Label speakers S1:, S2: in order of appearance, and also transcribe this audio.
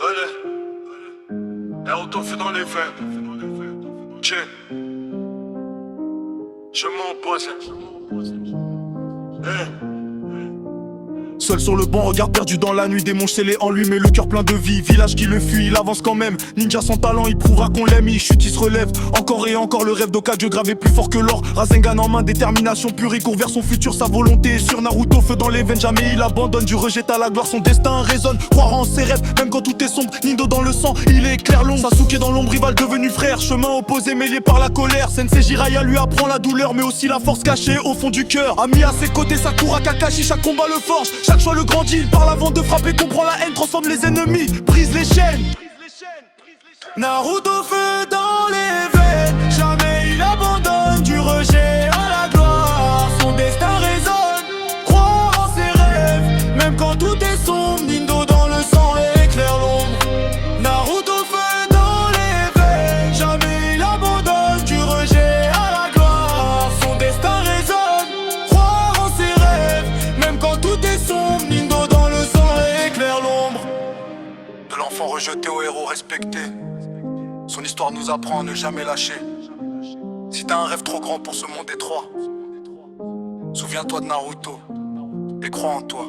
S1: Allez, Naruto fait dans les veines. Tiens, je m'en passe.
S2: Seul sur le banc, regard perdu dans la nuit, démon scellé en lui, mais le cœur plein de vie. Village qui le fuit, il avance quand même. Ninja sans talent, il prouvera qu'on l'aime, il chute, il se relève. Encore et encore le rêve d'Hokage gravé plus fort que l'or. Rasengan en main, détermination pure, il court vers son futur, sa volonté est sur Naruto, feu dans les veines, jamais il abandonne. Du rejet à la gloire, son destin résonne. Croire en ses rêves, même quand tout est sombre. Nindo dans le sang, il est clair long. Sasuke dans l'ombre, rival devenu frère. Chemin opposé, mêlé par la colère. Sensei Jiraiya lui apprend la douleur, mais aussi la force cachée au fond du cœur. Ami à ses côtés, Sakura Kakashi, chaque combat le forge. Chaque choix le grandit, il parle avant de frapper, comprend la haine, transforme les ennemis, brise les chaînes. Naruto feu dans les veines, jamais il abandonne. Du rejet à la gloire, son destin résonne. Croire en ses rêves, même quand tout est sombre. Nindo dans le sang et éclaire l'ombre. Naruto feu dans les veines, jamais il abandonne. Du rejet à la gloire, son destin résonne. Croire en ses rêves, même quand tout est sombre. Nindo dans le sang et éclaire l'ombre.
S3: De l'enfant rejeté au héros respecté, son histoire nous apprend à ne jamais lâcher. Si t'as un rêve trop grand pour ce monde étroit, souviens-toi de Naruto et crois en toi.